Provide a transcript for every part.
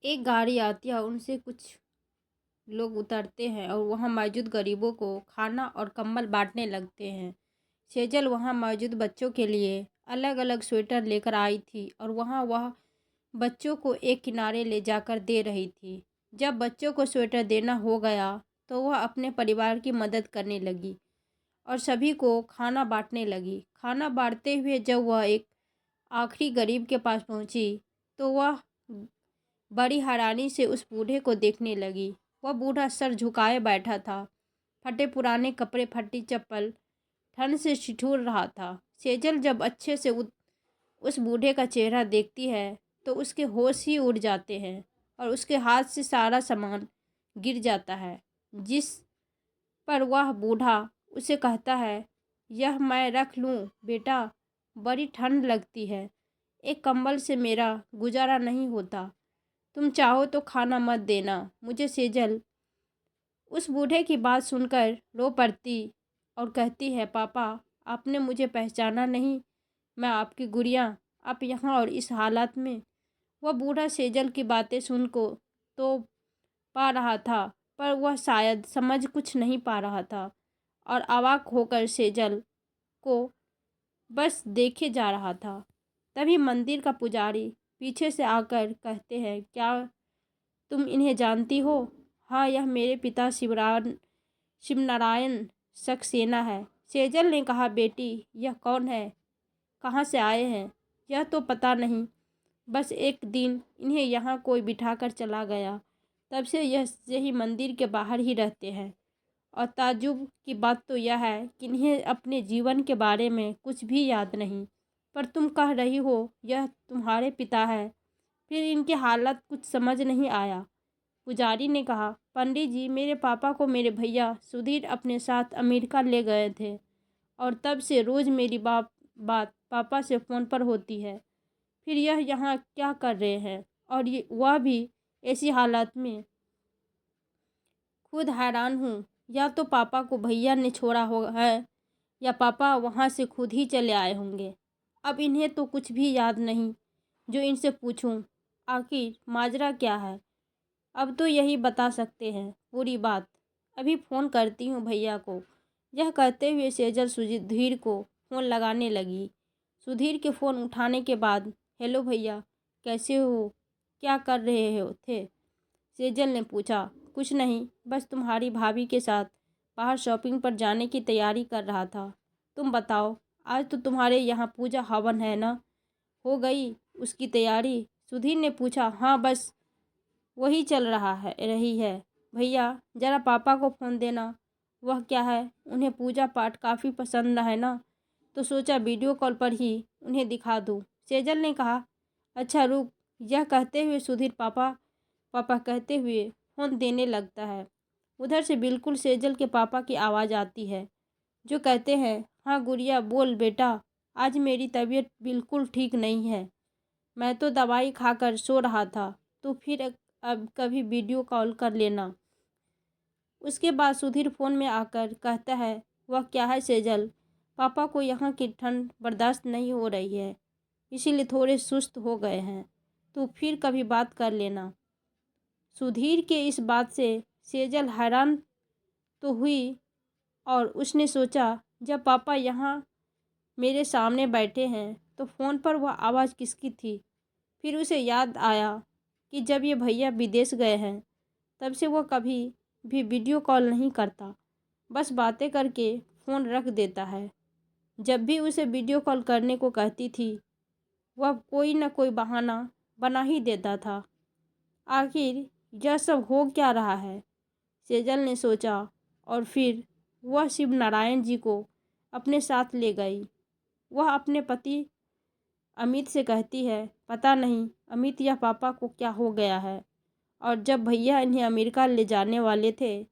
एक गाड़ी आती है और उनसे कुछ लोग उतरते हैं और वहाँ मौजूद गरीबों को खाना और कंबल बांटने लगते हैं। सेजल वहाँ मौजूद बच्चों के लिए अलग अलग स्वेटर लेकर आई थी और वहाँ वह बच्चों को एक किनारे ले जाकर दे रही थी। जब बच्चों को स्वेटर देना हो गया तो वह अपने परिवार की मदद करने लगी और सभी को खाना बांटने लगी। खाना बांटते हुए जब वह एक आखिरी गरीब के पास पहुंची तो वह बड़ी हैरानी से उस बूढ़े को देखने लगी। वह बूढ़ा सर झुकाए बैठा था, फटे पुराने कपड़े, फटी चप्पल, ठंड से ठिठुर रहा था। सेजल जब अच्छे से उस बूढ़े का चेहरा देखती है तो उसके होश ही उड़ जाते हैं और उसके हाथ से सारा सामान गिर जाता है, जिस पर वह बूढ़ा उसे कहता है, यह मैं रख लूँ बेटा, बड़ी ठंड लगती है, एक कंबल से मेरा गुजारा नहीं होता, तुम चाहो तो खाना मत देना मुझे। सेजल उस बूढ़े की बात सुनकर रो पड़ती और कहती है, पापा आपने मुझे पहचाना नहीं, मैं आपकी गुड़िया, आप यहाँ और इस हालत में। वह बूढ़ा सेजल की बातें सुन को तो पा रहा था, पर वह शायद समझ कुछ नहीं पा रहा था और अवाक होकर सेजल को बस देखे जा रहा था। तभी मंदिर का पुजारी पीछे से आकर कहते हैं, क्या तुम इन्हें जानती हो? हाँ, यह मेरे पिता शिवनारायण सक्सेना है। सेजल ने कहा, बेटी यह कौन है, कहाँ से आए हैं? यह तो पता नहीं, बस एक दिन इन्हें यहाँ कोई बिठाकर चला गया, तब से यह यही मंदिर के बाहर ही रहते हैं। और ताज्जुब की बात तो यह है कि इन्हें अपने जीवन के बारे में कुछ भी याद नहीं, पर तुम कह रही हो यह तुम्हारे पिता है, फिर इनकी हालत कुछ समझ नहीं आया। पुजारी ने कहा, पंडित जी मेरे पापा को मेरे भैया सुधीर अपने साथ अमेरिका ले गए थे और तब से रोज़ मेरी बात पापा से फ़ोन पर होती है। फिर यह यहाँ क्या कर रहे हैं और ये वह भी ऐसी हालत में? खुद हैरान हूँ, या तो पापा को भैया ने छोड़ा हो है या पापा वहाँ से खुद ही चले आए होंगे। अब इन्हें तो कुछ भी याद नहीं जो इनसे पूछूं आखिर माजरा क्या है। अब तो यही बता सकते हैं पूरी बात, अभी फ़ोन करती हूँ भैया को। यह कहते हुए सेजल सुधीर को फ़ोन लगाने लगी। सुधीर के फ़ोन उठाने के बाद, हेलो भैया, कैसे हो, क्या कर रहे हो थे? सेजल ने पूछा। कुछ नहीं, बस तुम्हारी भाभी के साथ बाहर शॉपिंग पर जाने की तैयारी कर रहा था। तुम बताओ, आज तो तुम्हारे यहाँ पूजा हवन है ना, हो गई उसकी तैयारी? सुधीर ने पूछा। हाँ, बस वही चल रही है। भैया ज़रा पापा को फ़ोन देना। वह क्या है, उन्हें पूजा पाठ काफ़ी पसंद है ना, तो सोचा वीडियो कॉल पर ही उन्हें दिखा दूँ। सेजल ने कहा, अच्छा रुक। यह कहते हुए सुधीर पापा पापा कहते हुए फ़ोन देने लगता है। उधर से बिल्कुल सेजल के पापा की आवाज़ आती है, जो कहते हैं, हाँ गुड़िया बोल बेटा, आज मेरी तबीयत बिल्कुल ठीक नहीं है, मैं तो दवाई खाकर सो रहा था, तो फिर अब कभी वीडियो कॉल कर लेना। उसके बाद सुधीर फ़ोन में आकर कहता है, वह क्या है सेजल, पापा को यहाँ की ठंड बर्दाश्त नहीं हो रही है, इसीलिए थोड़े सुस्त हो गए हैं, तो फिर कभी बात कर लेना। सुधीर के इस बात से सेजल हैरान तो हुई और उसने सोचा, जब पापा यहाँ मेरे सामने बैठे हैं तो फ़ोन पर वह आवाज़ किसकी थी? फिर उसे याद आया कि जब ये भैया विदेश गए हैं तब से वह कभी भी वीडियो कॉल नहीं करता, बस बातें करके फ़ोन रख देता है। जब भी उसे वीडियो कॉल करने को कहती थी वह कोई न कोई बहाना बना ही देता था। आखिर यह सब हो क्या रहा है, सेजल ने सोचा, और फिर वह शिव नारायण जी को अपने साथ ले गई। वह अपने पति अमित से कहती है, पता नहीं अमित या पापा को क्या हो गया है, और जब भैया इन्हें अमेरिका ले जाने वाले थे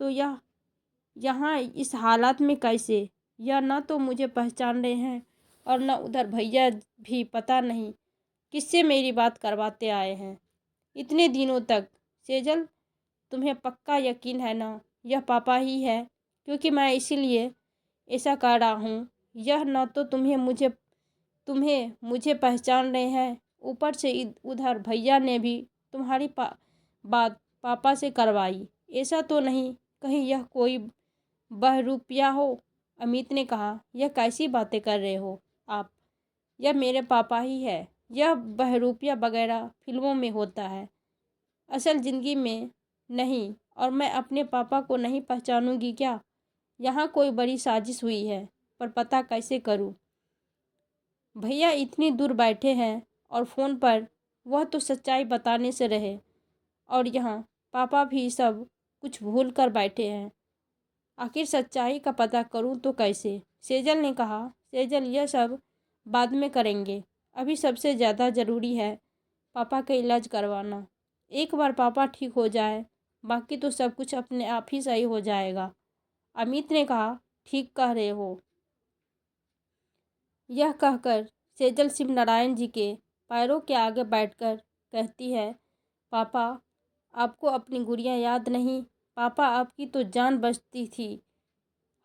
तो यह यहाँ इस हालात में कैसे? यह न तो मुझे पहचान रहे हैं और न उधर भैया भी पता नहीं किससे मेरी बात करवाते आए हैं इतने दिनों तक। सेजल तुम्हें पक्का यकीन है ना यह पापा ही है? क्योंकि मैं इसीलिए ऐसा कर रहा हूँ। यह न तो तुम्हें मुझे पहचान रहे हैं, ऊपर से उधर भैया ने भी तुम्हारी बात पापा से करवाई। ऐसा तो नहीं कहीं यह कोई बहरूपिया हो? अमित ने कहा, यह कैसी बातें कर रहे हो आप? यह मेरे पापा ही है। यह बहरूपिया वगैरह फिल्मों में होता है, असल ज़िंदगी में नहीं। और मैं अपने पापा को नहीं पहचानूंगी क्या? यहाँ कोई बड़ी साजिश हुई है, पर पता कैसे करूँ? भैया इतनी दूर बैठे हैं और फ़ोन पर, वह तो सच्चाई बताने से रहे, और यहाँ पापा भी सब कुछ भूल कर बैठे हैं। आखिर सच्चाई का पता करूँ तो कैसे? सेजल ने कहा, सेजल यह सब बाद में करेंगे, अभी सबसे ज़्यादा ज़रूरी है पापा का इलाज करवाना। एक बार पापा ठीक हो जाए, बाकी तो सब कुछ अपने आप ही सही हो जाएगा। अमित ने कहा, ठीक कह रहे हो। यह कहकर सेजल शिव नारायण जी के पैरों के आगे बैठकर कहती है, पापा आपको अपनी गुड़िया याद नहीं? पापा आपकी तो जान बचती थी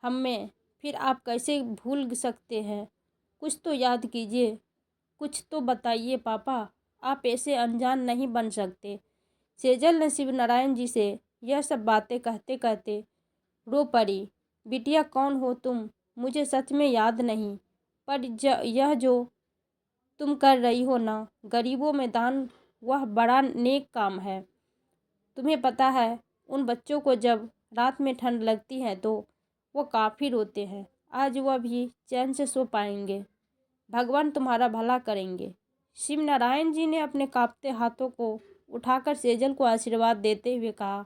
हम में, फिर आप कैसे भूल सकते हैं? कुछ तो याद कीजिए, कुछ तो बताइए पापा, आप ऐसे अनजान नहीं बन सकते। सेजल ने शिव नारायण जी से यह सब बातें कहते कहते रो पड़ी। बिटिया कौन हो तुम? मुझे सच में याद नहीं, पर यह जो तुम कर रही हो ना, गरीबों में दान, वह बड़ा नेक काम है। तुम्हें पता है उन बच्चों को जब रात में ठंड लगती है तो वो काफ़ी रोते हैं। आज वह भी चैन से सो पाएंगे। भगवान तुम्हारा भला करेंगे। शिव नारायण जी ने अपने कांपते हाथों को उठाकर सेजल को आशीर्वाद देते हुए कहा,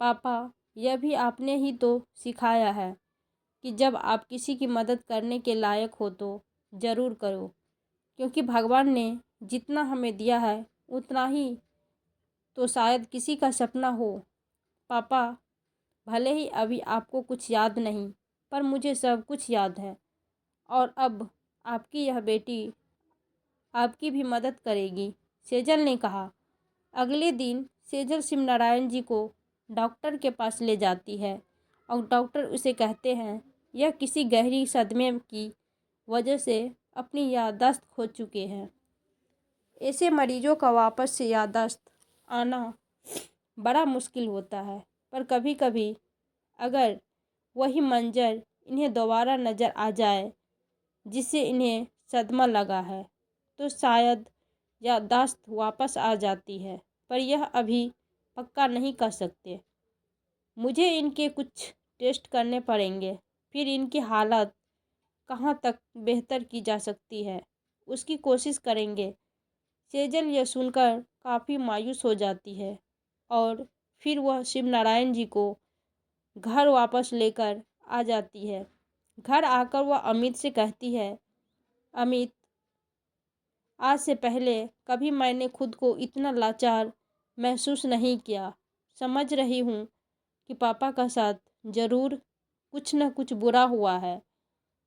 पापा यह भी आपने ही तो सिखाया है कि जब आप किसी की मदद करने के लायक हो तो ज़रूर करो, क्योंकि भगवान ने जितना हमें दिया है उतना ही तो शायद किसी का सपना हो। पापा भले ही अभी आपको कुछ याद नहीं, पर मुझे सब कुछ याद है, और अब आपकी यह बेटी आपकी भी मदद करेगी। सेजल ने कहा। अगले दिन सेजल शिव नारायण जी को डॉक्टर के पास ले जाती है और डॉक्टर उसे कहते हैं, यह किसी गहरी सदमे की वजह से अपनी याददाश्त खो चुके हैं। ऐसे मरीजों का वापस से याददाश्त आना बड़ा मुश्किल होता है, पर कभी कभी अगर वही मंजर इन्हें दोबारा नज़र आ जाए जिससे इन्हें सदमा लगा है, तो शायद याददाश्त वापस आ जाती है। पर यह अभी पक्का नहीं कर सकते। मुझे इनके कुछ टेस्ट करने पड़ेंगे, फिर इनकी हालत कहाँ तक बेहतर की जा सकती है उसकी कोशिश करेंगे। सेजल यह सुनकर काफ़ी मायूस हो जाती है और फिर वह शिव नारायण जी को घर वापस लेकर आ जाती है। घर आकर वह अमित से कहती है, अमित आज से पहले कभी मैंने खुद को इतना लाचार महसूस नहीं किया। समझ रही हूँ कि पापा का साथ ज़रूर कुछ न कुछ बुरा हुआ है,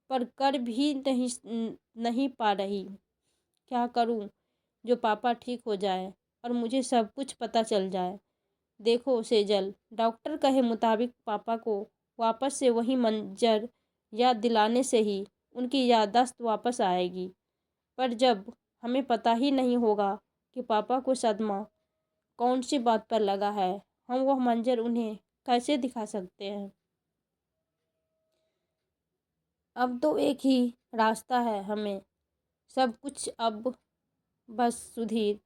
पर कर भी नहीं पा रही। क्या करूँ जो पापा ठीक हो जाए और मुझे सब कुछ पता चल जाए। देखो सेजल, डॉक्टर कहे मुताबिक पापा को वापस से वही मंजर याद दिलाने से ही उनकी याददाश्त वापस आएगी, पर जब हमें पता ही नहीं होगा कि पापा को सदमा कौन सी बात पर लगा है, हम वह मंजर उन्हें कैसे दिखा सकते हैं। अब तो एक ही रास्ता है हमें सब कुछ, अब बस सुधीर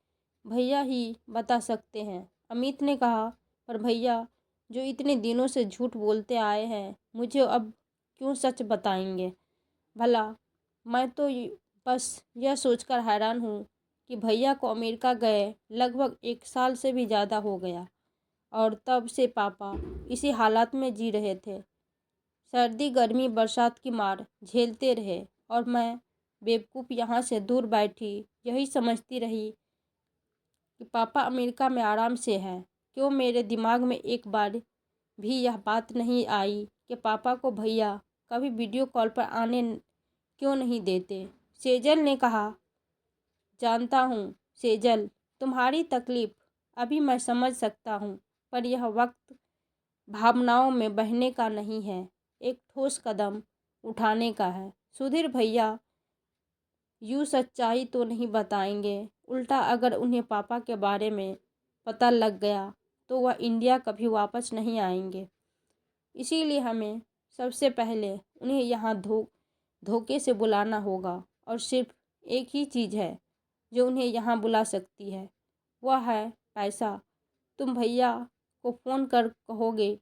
भैया ही बता सकते हैं। अमित ने कहा, पर भैया जो इतने दिनों से झूठ बोलते आए हैं, मुझे अब क्यों सच बताएंगे भला? मैं तो बस यह सोचकर हैरान हूँ कि भैया को अमेरिका गए लगभग 1 साल से भी ज़्यादा हो गया, और तब से पापा इसी हालात में जी रहे थे। सर्दी गर्मी बरसात की मार झेलते रहे, और मैं बेवकूफ़ यहाँ से दूर बैठी यही समझती रही कि पापा अमेरिका में आराम से हैं। क्यों मेरे दिमाग में एक बार भी यह बात नहीं आई कि पापा को भैया कभी वीडियो कॉल पर आने क्यों नहीं देते? सेजल ने कहा, जानता हूँ सेजल, तुम्हारी तकलीफ़ अभी मैं समझ सकता हूँ, पर यह वक्त भावनाओं में बहने का नहीं है, एक ठोस कदम उठाने का है। सुधीर भैया यूँ सच्चाई तो नहीं बताएंगे, उल्टा अगर उन्हें पापा के बारे में पता लग गया तो वह इंडिया कभी वापस नहीं आएंगे। इसीलिए हमें सबसे पहले उन्हें यहाँ धोखे से बुलाना होगा और सिर्फ एक ही चीज़ है जो उन्हें यहाँ बुला सकती है, वह है पैसा। तुम भैया को फ़ोन कर कहोगे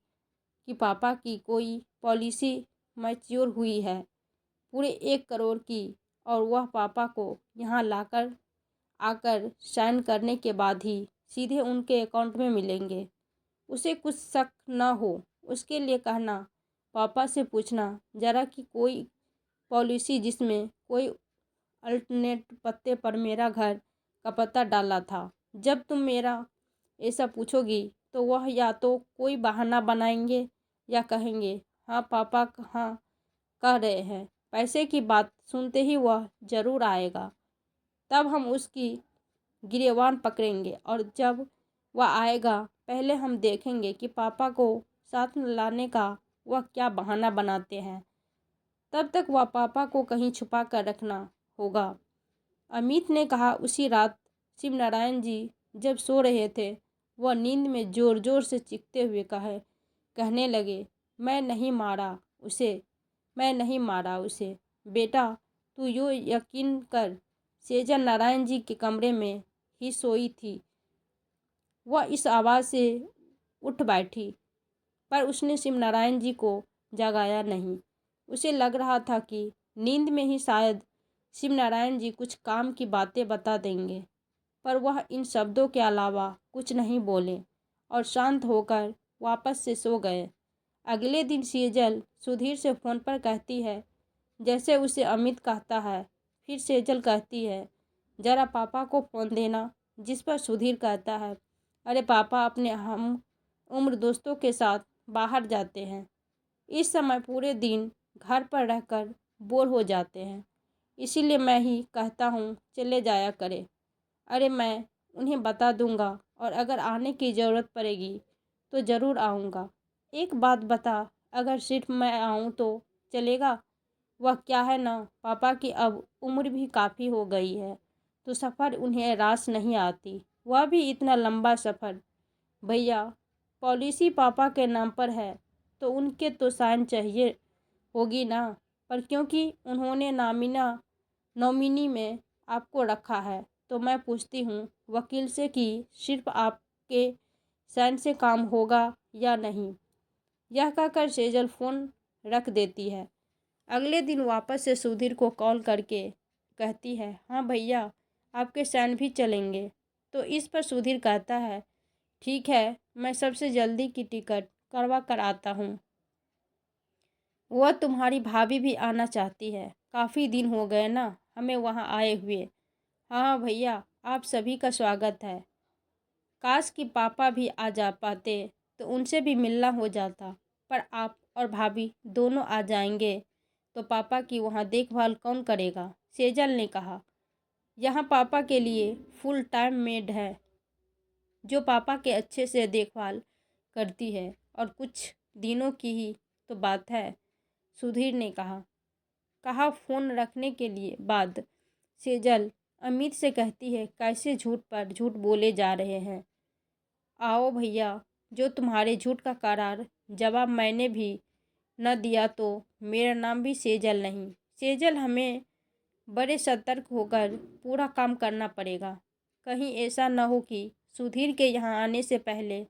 कि पापा की कोई पॉलिसी मैच्योर हुई है पूरे 1 करोड़ की, और वह पापा को यहाँ लाकर आकर साइन करने के बाद ही सीधे उनके अकाउंट में मिलेंगे। उसे कुछ शक न हो उसके लिए कहना, पापा से पूछना ज़रा कि कोई पॉलिसी जिसमें कोई अल्टरनेट पते पर मेरा घर का पता डाला था। जब तुम मेरा ऐसा पूछोगी तो वह या तो कोई बहाना बनाएंगे या कहेंगे हाँ पापा हाँ कह रहे हैं। पैसे की बात सुनते ही वह ज़रूर आएगा। तब हम उसकी गिरेबान पकड़ेंगे और जब वह आएगा पहले हम देखेंगे कि पापा को साथ लाने का वह क्या बहाना बनाते हैं। तब तक वह पापा को कहीं छुपा कर रखना होगा। अमित ने कहा। उसी रात शिवनारायण जी जब सो रहे थे वह नींद में ज़ोर ज़ोर से चीखते हुए कहने लगे, मैं नहीं मारा उसे, मैं नहीं मारा उसे। बेटा तू यो यकीन कर, सेजल नारायण जी के कमरे में ही सोई थी। वह इस आवाज़ से उठ बैठी पर उसने शिवनारायण जी को जगाया नहीं। उसे लग रहा था कि नींद में ही शायद शिवनारायण जी कुछ काम की बातें बता देंगे, पर वह इन शब्दों के अलावा कुछ नहीं बोले और शांत होकर वापस से सो गए। अगले दिन सेजल सुधीर से फ़ोन पर कहती है जैसे उसे अमित कहता है। फिर सेजल कहती है, ज़रा पापा को फ़ोन देना। जिस पर सुधीर कहता है, अरे पापा अपने हम उम्र दोस्तों के साथ बाहर जाते हैं, इस समय पूरे दिन घर पर रहकर बोर हो जाते हैं, इसीलिए मैं ही कहता हूँ चले जाया करे। अरे मैं उन्हें बता दूँगा और अगर आने की ज़रूरत पड़ेगी तो ज़रूर आऊँगा। एक बात बता, अगर सिर्फ मैं आऊँ तो चलेगा? वह क्या है ना पापा की अब उम्र भी काफ़ी हो गई है तो सफ़र उन्हें रास नहीं आती, वह भी इतना लंबा सफ़र। भैया पॉलिसी पापा के नाम पर है तो उनके तो साइन चाहिए होगी ना, पर क्योंकि उन्होंने नॉमिनी में आपको रखा है तो मैं पूछती हूँ वकील से कि सिर्फ आपके साइन से काम होगा या नहीं। यह कहकर सेजल फ़ोन रख देती है। अगले दिन वापस से सुधीर को कॉल करके कहती है, हाँ भैया आपके साइन भी चलेंगे। तो इस पर सुधीर कहता है, ठीक है मैं सबसे जल्दी की टिकट करवा कर आता हूँ। वह तुम्हारी भाभी भी आना चाहती है, काफ़ी दिन हो गए ना हमें वहाँ आए हुए। हाँ भैया आप सभी का स्वागत है। काश कि पापा भी आ जा पाते तो उनसे भी मिलना हो जाता, पर आप और भाभी दोनों आ जाएंगे तो पापा की वहाँ देखभाल कौन करेगा? सेजल ने कहा, यहाँ पापा के लिए फुल टाइम मेड है जो पापा के अच्छे से देखभाल करती है, और कुछ दिनों की ही तो बात है। सुधीर ने कहा फ़ोन रखने के लिए बाद सेजल अमित से कहती है, कैसे झूठ पर झूठ बोले जा रहे हैं। आओ भैया, जो तुम्हारे झूठ का करार जवाब मैंने भी न दिया तो मेरा नाम भी सेजल नहीं। सेजल हमें बड़े सतर्क होकर पूरा काम करना पड़ेगा, कहीं ऐसा न हो कि सुधीर के यहाँ आने से पहले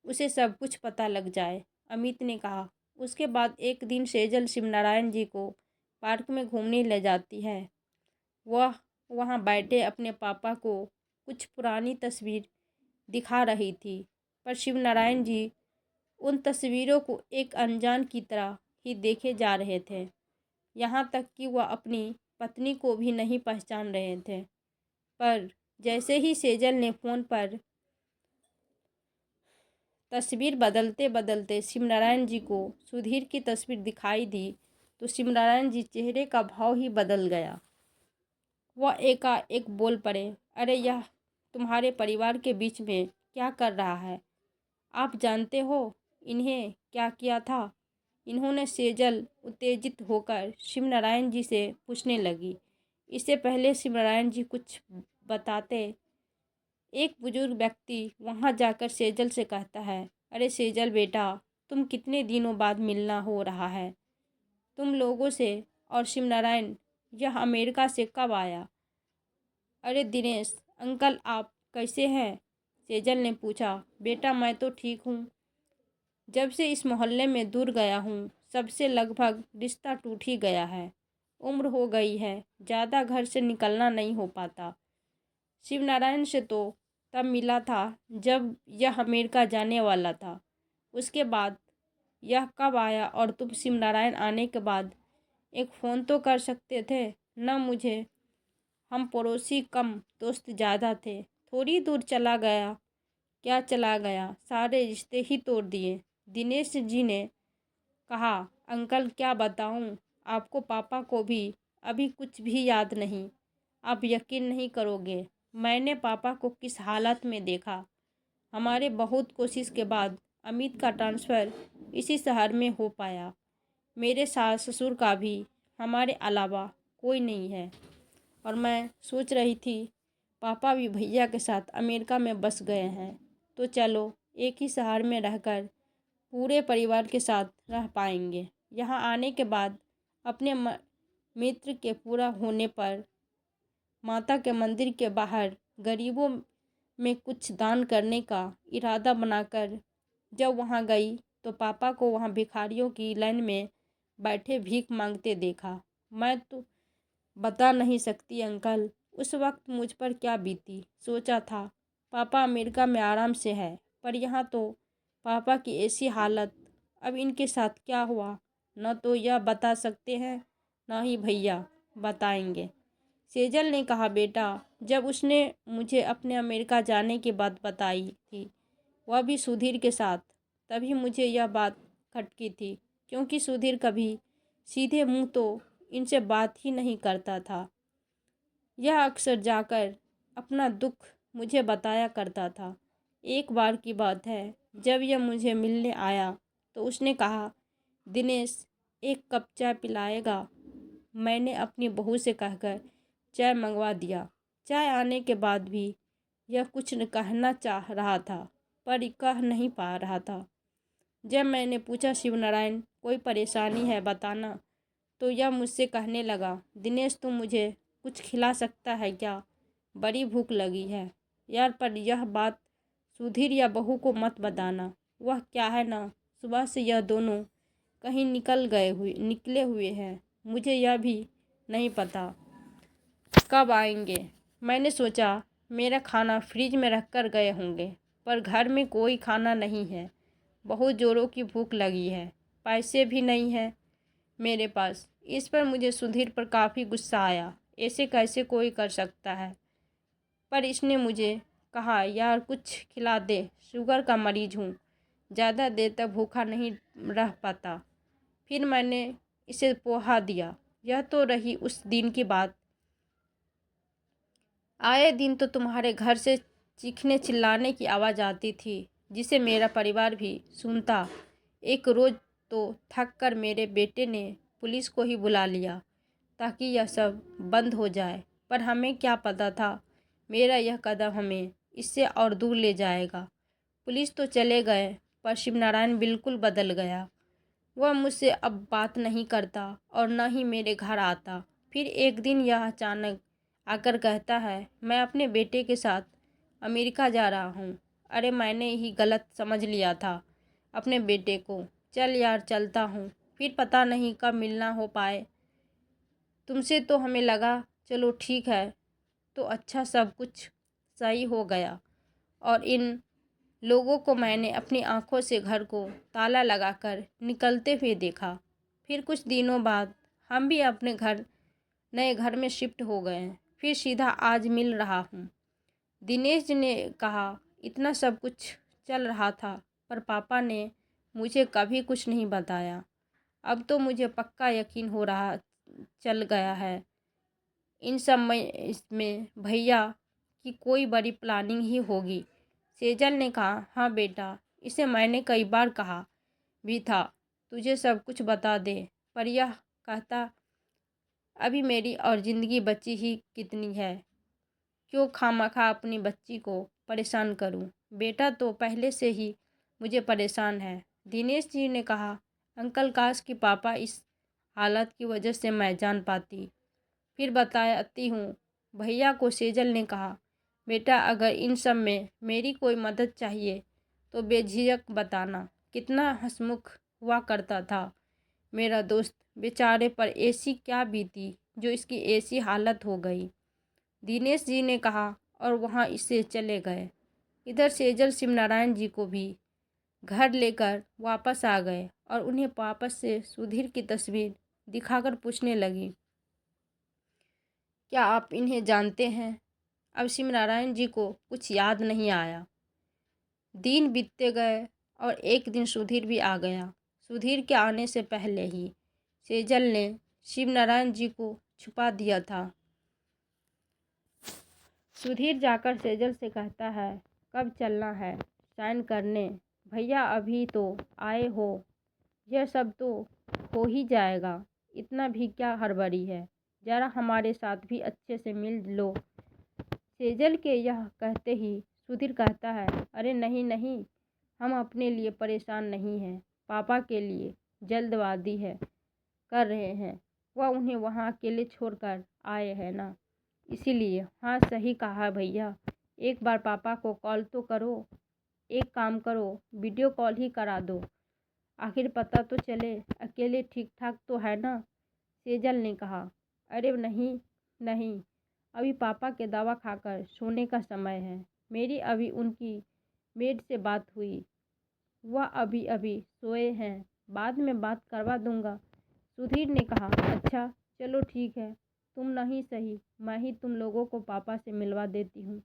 उसे सब कुछ पता लग जाए, अमित ने कहा। उसके बाद एक दिन सेजल शिवनारायण जी को पार्क में घूमने ले जाती है। वह वहाँ बैठे अपने पापा को कुछ पुरानी तस्वीर दिखा रही थी, पर शिवनारायण जी उन तस्वीरों को एक अनजान की तरह ही देखे जा रहे थे। यहाँ तक कि वह अपनी पत्नी को भी नहीं पहचान रहे थे। पर जैसे ही सेजल ने फ़ोन पर तस्वीर बदलते बदलते शिवनारायण जी को सुधीर की तस्वीर दिखाई दी तो शिवनारायण जी चेहरे का भाव ही बदल गया। वह एकाएक बोल पड़े, अरे यह तुम्हारे परिवार के बीच में क्या कर रहा है? आप जानते हो इन्हें क्या किया था? इन्होंने सेजल उत्तेजित होकर शिवनारायण जी से पूछने लगी। इससे पहले शिवनारायण जी कुछ बताते एक बुजुर्ग व्यक्ति वहाँ जाकर सेजल से कहता है, अरे सेजल बेटा, तुम कितने दिनों बाद मिलना हो रहा है तुम लोगों से। और शिवनारायण यह अमेरिका से कब आया? अरे दिनेश अंकल, आप कैसे हैं? सेजल ने पूछा। बेटा मैं तो ठीक हूँ। जब से इस मोहल्ले में दूर गया हूँ सबसे लगभग रिश्ता टूट ही गया है। उम्र हो गई है, ज़्यादा घर से निकलना नहीं हो पाता। शिवनारायण से तो तब मिला था जब यह अमेरिका जाने वाला था। उसके बाद यह कब आया? और तुम शिवनारायण आने के बाद एक फ़ोन तो कर सकते थे न मुझे। हम पड़ोसी कम दोस्त ज़्यादा थे। थोड़ी दूर चला गया। क्या चला गया, सारे रिश्ते ही तोड़ दिए। दिनेश जी ने कहा। अंकल क्या बताऊं आपको, पापा को भी अभी कुछ भी याद नहीं। आप यकीन नहीं करोगे मैंने पापा को किस हालत में देखा। हमारे बहुत कोशिश के बाद अमित का ट्रांसफ़र इसी शहर में हो पाया। मेरे सास ससुर का भी हमारे अलावा कोई नहीं है। और मैं सोच रही थी पापा भी भैया के साथ अमेरिका में बस गए हैं तो चलो एक ही शहर में रहकर पूरे परिवार के साथ रह पाएंगे। यहाँ आने के बाद अपने मित्र के पूरा होने पर माता के मंदिर के बाहर गरीबों में कुछ दान करने का इरादा बनाकर जब वहाँ गई तो पापा को वहाँ भिखारियों की लाइन में बैठे भीख मांगते देखा। मैं तो बता नहीं सकती अंकल, उस वक्त मुझ पर क्या बीती। सोचा था पापा अमेरिका में आराम से है, पर यहाँ तो पापा की ऐसी हालत। अब इनके साथ क्या हुआ न तो यह बता सकते हैं न ही भैया बताएंगे। सेजल ने कहा, बेटा जब उसने मुझे अपने अमेरिका जाने की बात बताई थी, वह भी सुधीर के साथ, तभी मुझे यह बात खटकी थी, क्योंकि सुधीर कभी सीधे मुंह तो इनसे बात ही नहीं करता था। यह अक्सर जाकर अपना दुख मुझे बताया करता था। एक बार की बात है, जब यह मुझे मिलने आया तो उसने कहा, दिनेश एक कप चाय पिलाएगा? मैंने अपनी बहू से कहकर चाय मंगवा दिया। चाय आने के बाद भी यह कुछ न कहना चाह रहा था, पर कह नहीं पा रहा था। जब मैंने पूछा, शिवनारायण कोई परेशानी है बताना, तो यह मुझसे कहने लगा, दिनेश तुम मुझे कुछ खिला सकता है क्या? बड़ी भूख लगी है यार। पर यह बात सुधीर या बहू को मत बताना। वह क्या है ना, सुबह से यह दोनों कहीं निकले हुए हैं। मुझे यह भी नहीं पता कब आएंगे। मैंने सोचा मेरा खाना फ्रिज में रख कर गए होंगे, पर घर में कोई खाना नहीं है। बहुत ज़ोरों की भूख लगी है, पैसे भी नहीं है मेरे पास। इस पर मुझे सुधीर पर काफ़ी गुस्सा आया। ऐसे कैसे कोई कर सकता है? पर इसने मुझे कहा, यार कुछ खिला दे, शुगर का मरीज़ हूँ, ज़्यादा देर तक भूखा नहीं रह पाता। फिर मैंने इसे पोहा दिया। यह तो रही उस दिन की बात। आए दिन तो तुम्हारे घर से चीखने चिल्लाने की आवाज़ आती थी, जिसे मेरा परिवार भी सुनता। एक रोज़ तो थक कर मेरे बेटे ने पुलिस को ही बुला लिया ताकि यह सब बंद हो जाए। पर हमें क्या पता था मेरा यह कदम हमें इससे और दूर ले जाएगा। पुलिस तो चले गए, पर शिवनारायण बिल्कुल बदल गया। वह मुझसे अब बात नहीं करता और न ही मेरे घर आता। फिर एक दिन यह अचानक आकर कहता है, मैं अपने बेटे के साथ अमेरिका जा रहा हूँ। अरे मैंने ही गलत समझ लिया था अपने बेटे को। चल यार चलता हूँ, फिर पता नहीं कब मिलना हो पाए तुमसे। तो हमें लगा चलो ठीक है। तो अच्छा सब कुछ सही हो गया और इन लोगों को मैंने अपनी आंखों से घर को ताला लगाकर निकलते हुए देखा। फिर कुछ दिनों बाद हम भी अपने नए घर में शिफ्ट हो गए। फिर सीधा आज मिल रहा हूँ। दिनेश जी ने कहा, इतना सब कुछ चल रहा था, पर पापा ने मुझे कभी कुछ नहीं बताया। अब तो मुझे पक्का यकीन हो रहा चल गया है इन सब में इसमें भैया की कोई बड़ी प्लानिंग ही होगी। सेजल ने कहा, हाँ बेटा, इसे मैंने कई बार कहा भी था तुझे सब कुछ बता दे, पर यह कहता अभी मेरी और ज़िंदगी बची ही कितनी है, क्यों खामखा अपनी बच्ची को परेशान करूं? बेटा तो पहले से ही मुझे परेशान है। दिनेश जी ने कहा, अंकल काश कि पापा इस हालत की वजह से मैं जान पाती, फिर बताती हूँ। भैया को सेजल ने कहा, बेटा अगर इन सब में मेरी कोई मदद चाहिए तो बेझिझक बताना। कितना हंसमुख हुआ करता था मेरा दोस्त, बेचारे पर ऐसी क्या बीती जो इसकी ऐसी हालत हो गई। दिनेश जी ने कहा और वहाँ इससे चले गए। इधर सेजल शिवनारायण जी को भी घर लेकर वापस आ गए और उन्हें वापस से सुधीर की तस्वीर दिखाकर पूछने लगी, क्या आप इन्हें जानते हैं? अब शिवनारायण जी को कुछ याद नहीं आया। दिन बीतते गए और एक दिन सुधीर भी आ गया। सुधीर के आने से पहले ही सेजल ने शिवनारायण जी को छुपा दिया था। सुधीर जाकर सेजल से कहता है, कब चलना है साइन करने? भैया अभी तो आए हो, यह सब तो हो ही जाएगा, इतना भी क्या हड़बड़ी है, ज़रा हमारे साथ भी अच्छे से मिल लो। सेजल के यह कहते ही सुधीर कहता है, अरे नहीं नहीं, हम अपने लिए परेशान नहीं हैं, पापा के लिए जल्दबाजी है कर रहे हैं। वह उन्हें वहाँ अकेले छोड़कर आए हैं ना, इसीलिए। हाँ सही कहा भैया, एक बार पापा को कॉल तो करो। एक काम करो, वीडियो कॉल ही करा दो, आखिर पता तो चले अकेले ठीक ठाक तो है ना। सेजल ने कहा, अरे नहीं नहीं, अभी पापा के दवा खाकर सोने का समय है। मेरी अभी उनकी मेड से बात हुई, वह अभी अभी सोए हैं, बाद में बात करवा दूंगा। सुधीर ने कहा, अच्छा चलो ठीक है, तुम नहीं सही मैं ही तुम लोगों को पापा से मिलवा देती हूँ।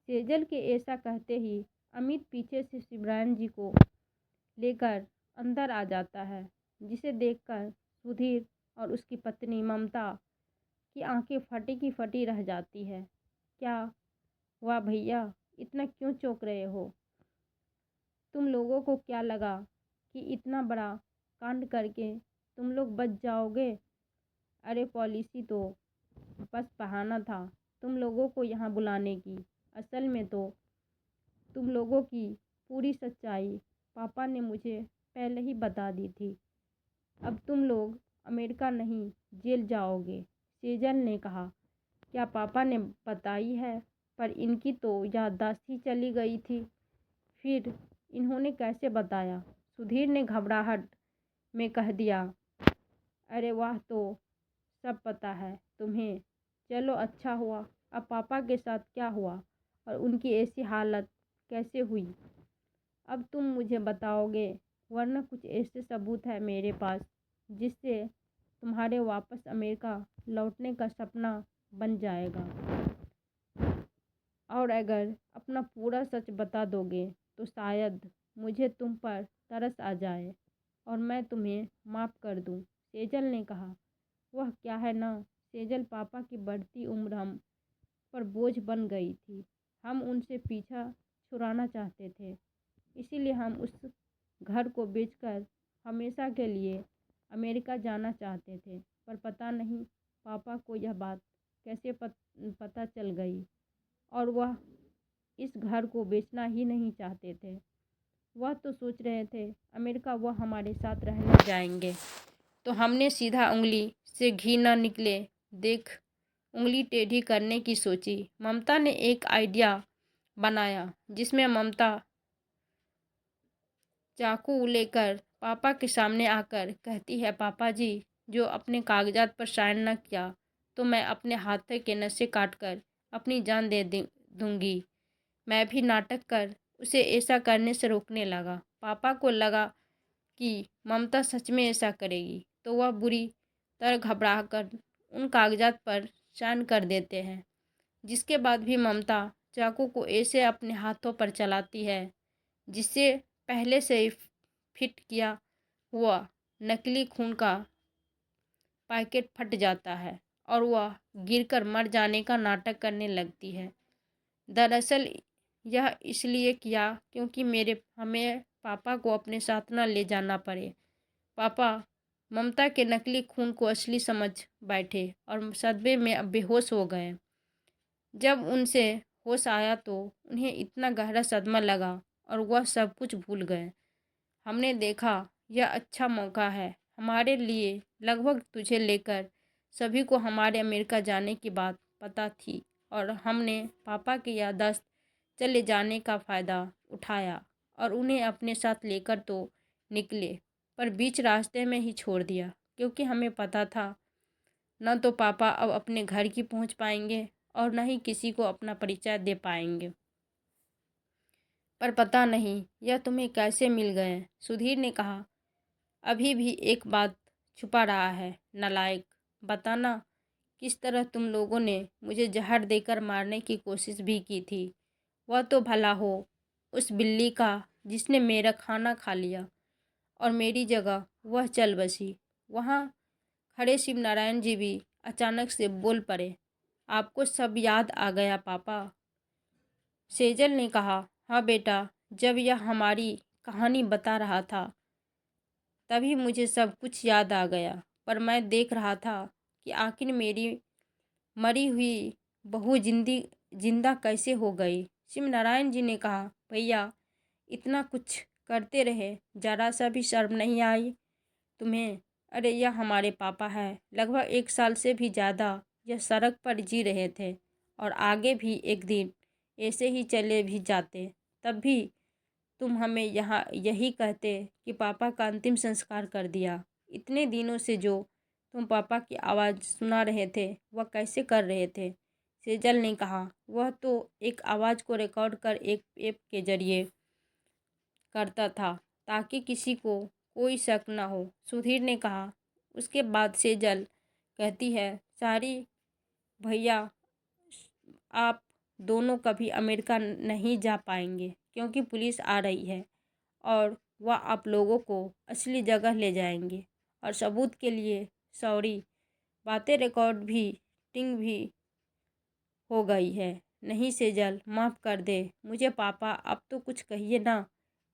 सेजल के ऐसा कहते ही अमित पीछे से शिवरायन जी को लेकर अंदर आ जाता है, जिसे देखकर सुधीर और उसकी पत्नी ममता की आंखें फटी की फटी रह जाती है। क्या हुआ भैया, इतना क्यों चौंक रहे हो? तुम लोगों को क्या लगा कि इतना बड़ा कांड करके तुम लोग बच जाओगे? अरे पॉलिसी तो बस बहाना था तुम लोगों को यहाँ बुलाने की, असल में तो तुम लोगों की पूरी सच्चाई पापा ने मुझे पहले ही बता दी थी। अब तुम लोग अमेरिका नहीं जेल जाओगे। सेजल ने कहा, क्या पापा ने बताई है? पर इनकी तो याददाश्त ही चली गई थी, फिर इन्होंने कैसे बताया? सुधीर ने घबराहट में कह दिया, अरे वाह तो सब पता है तुम्हें, चलो अच्छा हुआ। अब पापा के साथ क्या हुआ और उनकी ऐसी हालत कैसे हुई, अब तुम मुझे बताओगे, वरना कुछ ऐसे सबूत है मेरे पास जिससे तुम्हारे वापस अमेरिका लौटने का सपना बन जाएगा। और अगर अपना पूरा सच बता दोगे तो शायद मुझे तुम पर तरस आ जाए और मैं तुम्हें माफ़ कर दूं। सेजल ने कहा, वह क्या है ना सेजल, पापा की बढ़ती उम्र हम पर बोझ बन गई थी। हम उनसे पीछा छुड़ाना चाहते थे, इसीलिए हम उस घर को बेचकर हमेशा के लिए अमेरिका जाना चाहते थे। पर पता नहीं पापा को यह बात कैसे पता चल गई और वह इस घर को बेचना ही नहीं चाहते थे। वह तो सोच रहे थे अमेरिका वह हमारे साथ रहने जाएंगे, तो हमने सीधा उंगली से घी न निकले देख उंगली टेढ़ी करने की सोची। ममता ने एक आइडिया बनाया जिसमें ममता चाकू लेकर पापा के सामने आकर कहती है, पापा जी जो अपने कागजात पर साइन न किया तो मैं अपने हाथ के नसें काटकर अपनी जान दे दूंगी। मैं भी नाटक कर उसे ऐसा करने से रोकने लगा। पापा को लगा कि ममता सच में ऐसा करेगी तो वह बुरी तरह घबराकर उन कागजात पर साइन कर देते हैं, जिसके बाद भी ममता चाकू को ऐसे अपने हाथों पर चलाती है जिससे पहले से ही फिट किया हुआ नकली खून का पैकेट फट जाता है और वह गिरकर मर जाने का नाटक करने लगती है। दरअसल यह इसलिए किया क्योंकि हमें पापा को अपने साथ न ले जाना पड़े। पापा ममता के नकली खून को असली समझ बैठे और सदमे में बेहोश हो गए। जब उनसे होश आया तो उन्हें इतना गहरा सदमा लगा और वह सब कुछ भूल गए। हमने देखा यह अच्छा मौका है हमारे लिए। लगभग तुझे लेकर सभी को हमारे अमेरिका जाने की बात पता थी और हमने पापा की याददाश्त चले जाने का फ़ायदा उठाया और उन्हें अपने साथ लेकर तो निकले, पर बीच रास्ते में ही छोड़ दिया, क्योंकि हमें पता था न तो पापा अब अपने घर की पहुंच पाएंगे और न ही किसी को अपना परिचय दे पाएंगे। पर पता नहीं यह तुम्हें कैसे मिल गए, सुधीर ने कहा। अभी भी एक बात छुपा रहा है नालायक। बताना किस तरह तुम लोगों ने मुझे जहर देकर मारने की कोशिश भी की थी। वह तो भला हो उस बिल्ली का जिसने मेरा खाना खा लिया और मेरी जगह वह चल बसी। वहाँ खड़े शिव नारायण जी भी अचानक से बोल पड़े। आपको सब याद आ गया पापा? सेजल ने कहा। हाँ बेटा, जब यह हमारी कहानी बता रहा था तभी मुझे सब कुछ याद आ गया, पर मैं देख रहा था कि आखिर मेरी मरी हुई बहू जिंदा कैसे हो गई। शिव नारायण जी ने कहा। भैया, इतना कुछ करते रहे, जरा सा भी शर्म नहीं आई तुम्हें? अरे यह हमारे पापा है। लगभग 1 साल से भी ज़्यादा यह सड़क पर जी रहे थे और आगे भी एक दिन ऐसे ही चले भी जाते। तब भी तुम हमें यहाँ यही कहते कि पापा का अंतिम संस्कार कर दिया। इतने दिनों से जो तुम पापा की आवाज़ सुना रहे थे वह कैसे कर रहे थे? सेजल ने कहा। वह तो एक आवाज़ को रिकॉर्ड कर एक ऐप के जरिए करता था ताकि किसी को कोई शक न हो, सुधीर ने कहा। उसके बाद सेजल कहती है, सारी भैया, आप दोनों कभी अमेरिका नहीं जा पाएंगे क्योंकि पुलिस आ रही है और वह आप लोगों को असली जगह ले जाएंगे। और सबूत के लिए सॉरी, बातें रिकॉर्ड भी टिंग भी हो गई है। नहीं सेजल, माफ़ कर दे मुझे पापा, अब तो कुछ कहिए ना।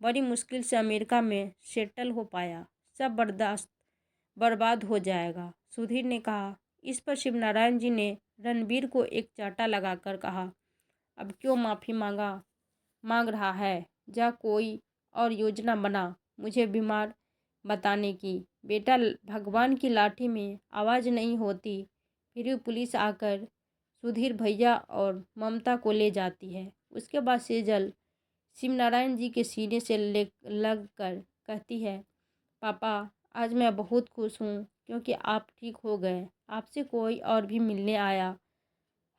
बड़ी मुश्किल से अमेरिका में सेटल हो पाया, सब बर्दाश्त बर्बाद हो जाएगा, सुधीर ने कहा। इस पर शिव नारायण जी ने रणबीर को एक चांटा लगाकर कहा। अब क्यों माफ़ी मांग रहा है? जा कोई और योजना बना मुझे बीमार बताने की। बेटा, भगवान की लाठी में आवाज़ नहीं होती, फिर भी पुलिस आकर सुधीर भैया और ममता को ले जाती है। उसके बाद सेजल शिव नारायण जी के सीने से लग कर कहती है, पापा, आज मैं बहुत खुश हूँ क्योंकि आप ठीक हो गए। आपसे कोई और भी मिलने आया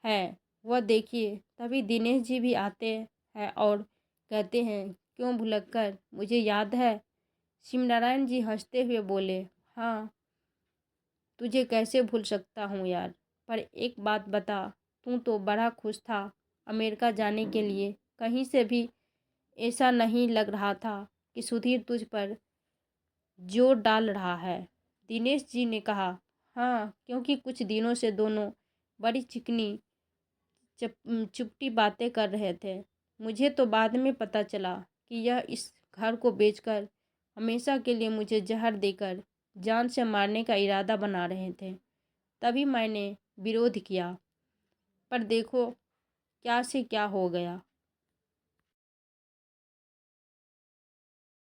है, वह देखिए। तभी दिनेश जी भी आते हैं और कहते हैं, क्यों भुलक्कर, मुझे याद है? शिव नारायण जी हंसते हुए बोले, हाँ, तुझे कैसे भूल सकता हूँ यार। पर एक बात बता, तू तो बड़ा खुश था अमेरिका जाने के लिए। कहीं से भी ऐसा नहीं लग रहा था कि सुधीर तुझ पर जोर डाल रहा है, दिनेश जी ने कहा। हाँ, क्योंकि कुछ दिनों से दोनों बड़ी चिकनी चुपटी बातें कर रहे थे। मुझे तो बाद में पता चला कि यह इस घर को बेचकर हमेशा के लिए मुझे जहर देकर जान से मारने का इरादा बना रहे थे। तभी मैंने विरोध किया, पर देखो क्या से क्या हो गया।